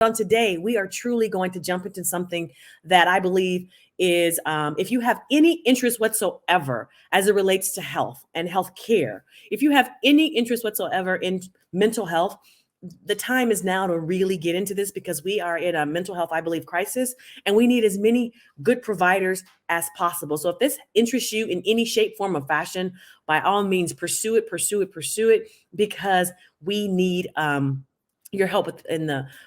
On today, we are truly going to jump into something that I believe is if you have any interest whatsoever as it relates to health and health care, if you have any interest whatsoever in mental health, the time is now to really get into this because we are in a mental health, I believe, crisis, and we need as many good providers as possible. So if this interests you in any shape, form, or fashion, by all means, pursue it, pursue it, pursue it, because we need your help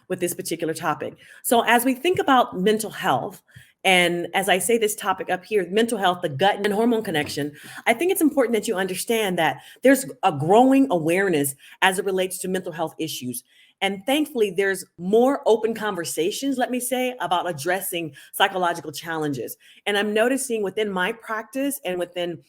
with this particular topic. So as we think about mental health, and as I say this topic up here, mental health, the gut and hormone connection, I think it's important that you understand that there's a growing awareness as it relates to mental health issues. And thankfully, there's more open conversations, let me say, about addressing psychological challenges. And I'm noticing within my practice and within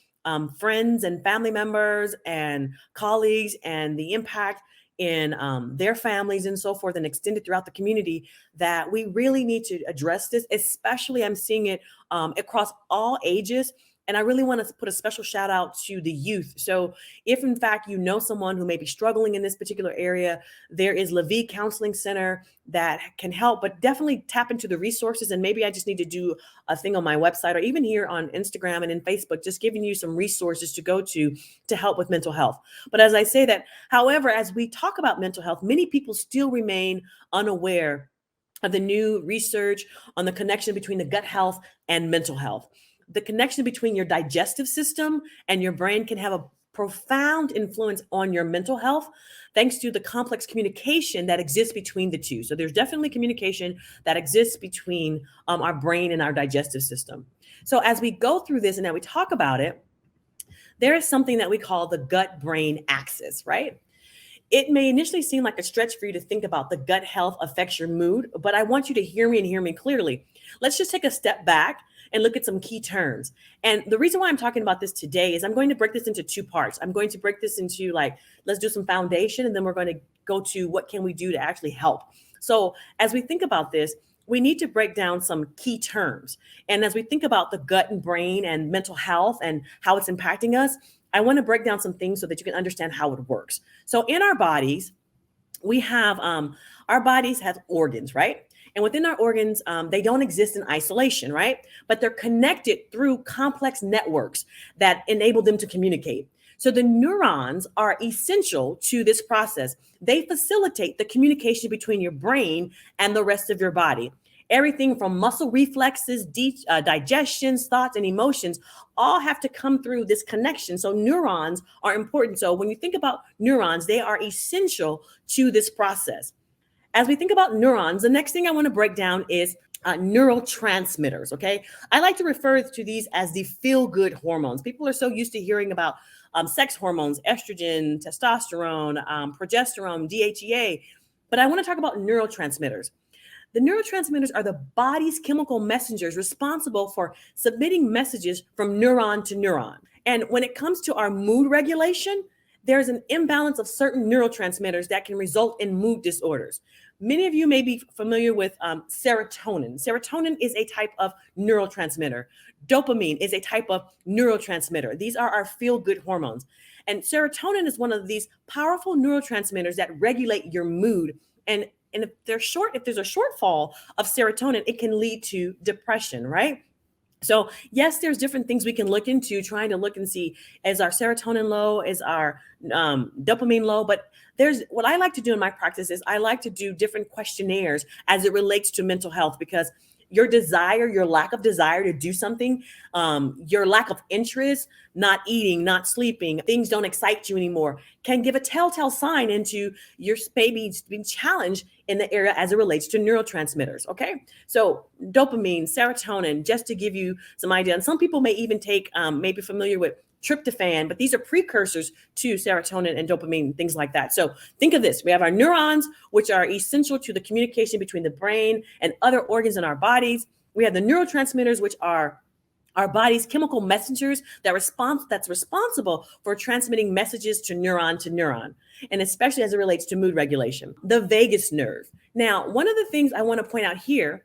friends and family members and colleagues and the impact in their families and so forth and extended throughout the community, that we really need to address this. Especially I'm seeing it across all ages. And I really want to put a special shout out to the youth. So if in fact you know someone who may be struggling in this particular area, there is LaVie Counseling Center that can help, but definitely tap into the resources. And maybe I just need to do a thing on my website or even here on Instagram and in Facebook, just giving you some resources to go to help with mental health. But as I say that, however, as we talk about mental health, many people still remain unaware of the new research on the connection between the gut health and mental health. The connection between your digestive system and your brain can have a profound influence on your mental health, thanks to the complex communication that exists between the two. So there's definitely communication that exists between our brain and our digestive system. So as we go through this and now we talk about it, there is something that we call the gut-brain axis, right? It may initially seem like a stretch for you to think about the gut health affects your mood, but I want you to hear me and hear me clearly. Let's just take a step back and look at some key terms. And the reason why I'm talking about this today is I'm going to break this into two parts. I'm going to break this into let's do some foundation, and then we're going to go to what can we do to actually help. So as we think about this, we need to break down some key terms. And as we think about the gut and brain and mental health and how it's impacting us, I want to break down some things so that you can understand how it works. So in our bodies, we have, our bodies have organs, right? And within our organs, they don't exist in isolation, right? But they're connected through complex networks that enable them to communicate. So the neurons are essential to this process. They facilitate the communication between your brain and the rest of your body. Everything from muscle reflexes, digestions, thoughts, and emotions all have to come through this connection. So neurons are important. So when you think about neurons, they are essential to this process. As we think about neurons, the next thing I want to break down is neurotransmitters, okay? I like to refer to these as the feel-good hormones. People are so used to hearing about sex hormones, estrogen, testosterone, progesterone, DHEA, but I want to talk about neurotransmitters. The neurotransmitters are the body's chemical messengers responsible for submitting messages from neuron to neuron. And when it comes to our mood regulation, there's an imbalance of certain neurotransmitters that can result in mood disorders. Many of you may be familiar with serotonin. Serotonin is a type of neurotransmitter. Dopamine is a type of neurotransmitter. These are our feel-good hormones. And serotonin is one of these powerful neurotransmitters that regulate your mood. And if there's a shortfall of serotonin, it can lead to depression, right? So yes, there's different things we can look into, trying to look and see, is our serotonin low, is our dopamine low? But there's what I like to do in my practice is I like to do different questionnaires as it relates to mental health, because your desire, your lack of desire to do something, your lack of interest, not eating, not sleeping, things don't excite you anymore, can give a telltale sign into your maybe being challenged in the area as it relates to neurotransmitters, okay? So dopamine, serotonin, just to give you some idea. And some people may even take, maybe familiar with tryptophan, but these are precursors to serotonin and dopamine, things like that. So think of this. We have our neurons, which are essential to the communication between the brain and other organs in our bodies. We have the neurotransmitters, which are our body's chemical messengers that's responsible for transmitting messages to neuron, and especially as it relates to mood regulation. The vagus nerve. Now, one of the things I want to point out here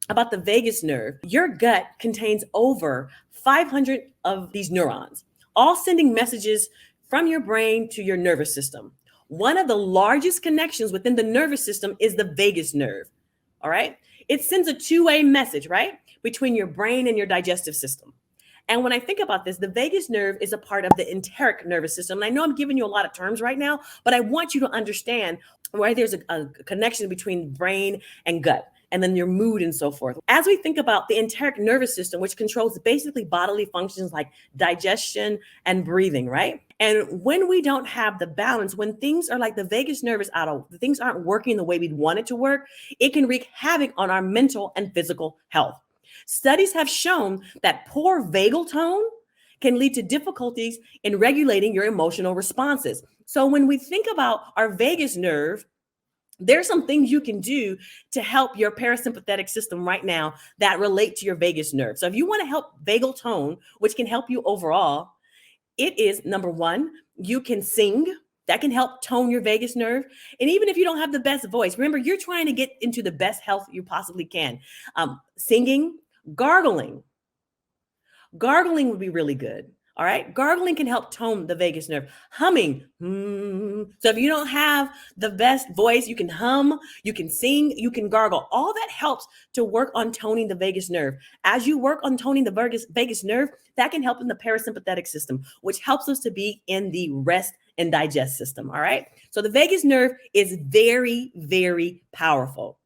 about the vagus nerve, your gut contains over 500 of these neurons, all sending messages from your brain to your nervous system. One of the largest connections within the nervous system is the vagus nerve. All right. It sends a two-way message, right? Between your brain and your digestive system. And when I think about this, the vagus nerve is a part of the enteric nervous system. And I know I'm giving you a lot of terms right now, but I want you to understand why there's a connection between brain and gut, and then your mood and so forth. As we think about the enteric nervous system, which controls basically bodily functions like digestion and breathing, right? And when we don't have the balance, when things are like the vagus nerve is out of, things aren't working the way we'd want it to work, it can wreak havoc on our mental and physical health. Studies have shown that poor vagal tone can lead to difficulties in regulating your emotional responses. So when we think about our vagus nerve, there's some things you can do to help your parasympathetic system right now that relate to your vagus nerve. So if you want to help vagal tone, which can help you overall, it is number one, you can sing. That can help tone your vagus nerve. And even if you don't have the best voice, remember, you're trying to get into the best health you possibly can. Singing, gargling. Gargling would be really good. All right. Gargling can help tone the vagus nerve. Humming. So if you don't have the best voice, you can hum, you can sing, you can gargle. All that helps to work on toning the vagus nerve. As you work on toning the vagus nerve, that can help in the parasympathetic system, which helps us to be in the rest and digest system. All right. So the vagus nerve is very, very powerful.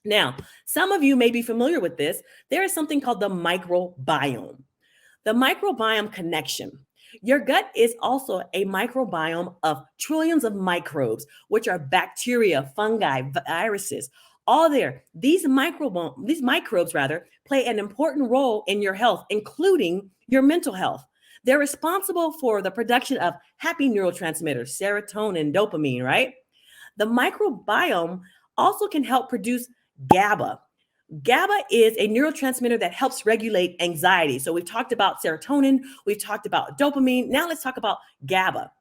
Now, some of you may be familiar with this. There is something called the microbiome. The microbiome connection. Your gut is also a microbiome of trillions of microbes, which are bacteria, fungi, viruses, all there. These microbes play an important role in your health, including your mental health. They're responsible for the production of happy neurotransmitters, serotonin, dopamine, right? The microbiome also can help produce GABA. GABA is a neurotransmitter that helps regulate anxiety. So we've talked about serotonin, we've talked about dopamine. Now let's talk about GABA.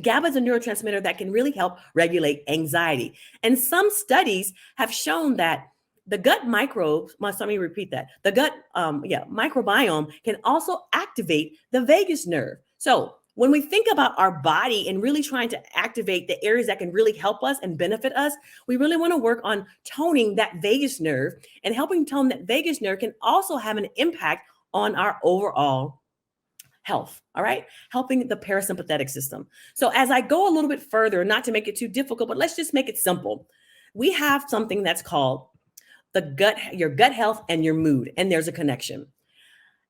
GABA is a neurotransmitter that can really help regulate anxiety. And some studies have shown that the gut microbes, let me repeat that. The gut microbiome can also activate the vagus nerve. So when we think about our body and really trying to activate the areas that can really help us and benefit us, we really want to work on toning that vagus nerve, and helping tone that vagus nerve can also have an impact on our overall health. All right. Helping the parasympathetic system. So as I go a little bit further, not to make it too difficult, but let's just make it simple. We have something that's called your gut health and your mood, and there's a connection.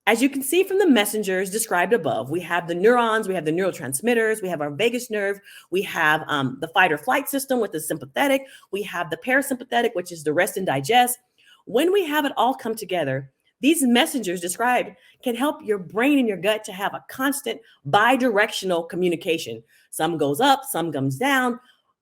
As you can see from the messengers described above, we have the neurons, we have the neurotransmitters, we have our vagus nerve, we have the fight or flight system with the sympathetic, we have the parasympathetic, which is the rest and digest. When we have it all come together, these messengers described can help your brain and your gut to have a constant bi-directional communication. Some goes up, some comes down.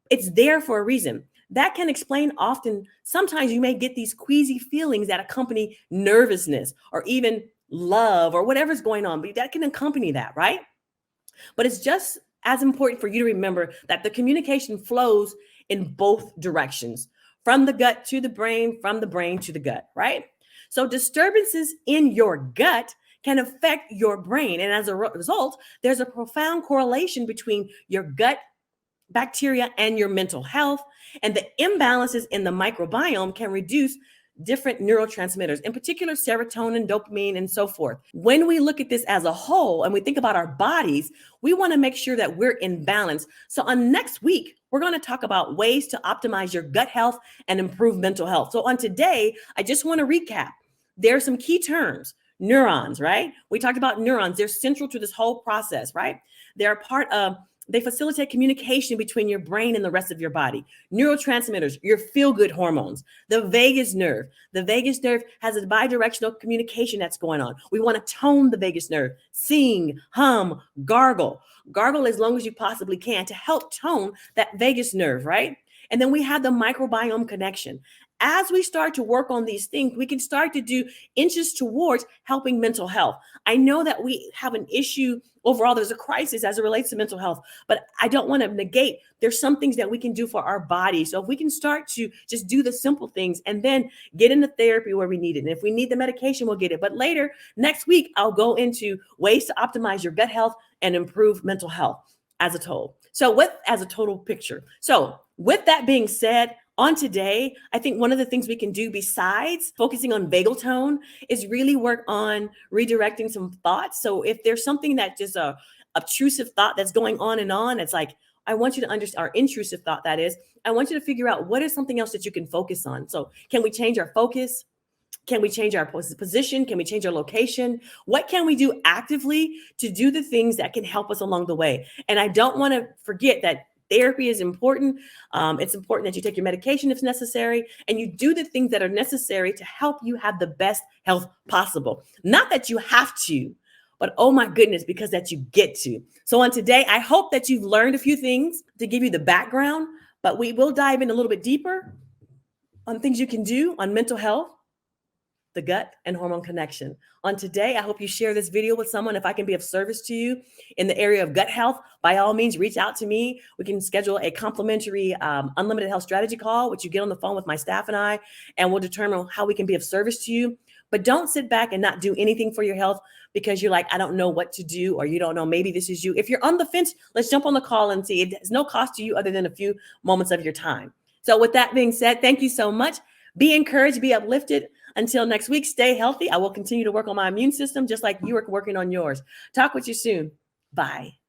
It's there for a reason. That can explain often, sometimes you may get these queasy feelings that accompany nervousness or even love or whatever's going on, but that can accompany that, right? But it's just as important for you to remember that the communication flows in both directions, from the gut to the brain, from the brain to the gut, right? So disturbances in your gut can affect your brain. And as a result, there's a profound correlation between your gut bacteria and your mental health. And the imbalances in the microbiome can reduce different neurotransmitters, in particular serotonin, dopamine, and so forth. When we look at this as a whole and we think about our bodies, we want to make sure that we're in balance. So on next week, we're going to talk about ways to optimize your gut health and improve mental health. So on today, I just want to recap. There are some key terms. Neurons, right? We talked about neurons. They're central to this whole process, right? They facilitate communication between your brain and the rest of your body. Neurotransmitters, your feel-good hormones. The vagus nerve. The vagus nerve has a bi-directional communication that's going on. We want to tone the vagus nerve. Sing, hum, gargle. Gargle as long as you possibly can to help tone that vagus nerve, right? And then we have the microbiome connection. As we start to work on these things, we can start to do inches towards helping mental health. I know that we have an issue overall. There's a crisis as it relates to mental health, but I don't want to negate. There's some things that we can do for our body. So if we can start to just do the simple things and then get into therapy where we need it. And if we need the medication, we'll get it. But later next week, I'll go into ways to optimize your gut health and improve mental health as a total. So as a total picture. So with that being said, On today, I think one of the things we can do besides focusing on vagal tone is really work on redirecting some thoughts. So if there's something that just a obtrusive thought that's going on, it's like, I want you to understand, our intrusive thought, that is, I want you to figure out what is something else that you can focus on. So can we change our focus? Can we change our position? Can we change our location? What can we do actively to do the things that can help us along the way? And I don't want to forget that therapy is important. It's important that you take your medication if necessary, and you do the things that are necessary to help you have the best health possible. Not that you have to, but oh my goodness, because that you get to. So on today, I hope that you've learned a few things to give you the background, but we will dive in a little bit deeper on things you can do on mental health, the gut, and hormone connection. On today, I hope you share this video with someone. If I can be of service to you in the area of gut health, by all means, reach out to me. We can schedule a complimentary unlimited health strategy call, which you get on the phone with my staff and we'll determine how we can be of service to you. But don't sit back and not do anything for your health because you're like, I don't know what to do, or you don't know, maybe this is you. If you're on the fence, let's jump on the call and see. It has no cost to you other than a few moments of your time. So with that being said, thank you so much. Be encouraged, be uplifted. Until next week, stay healthy. I will continue to work on my immune system just like you are working on yours. Talk with you soon. Bye.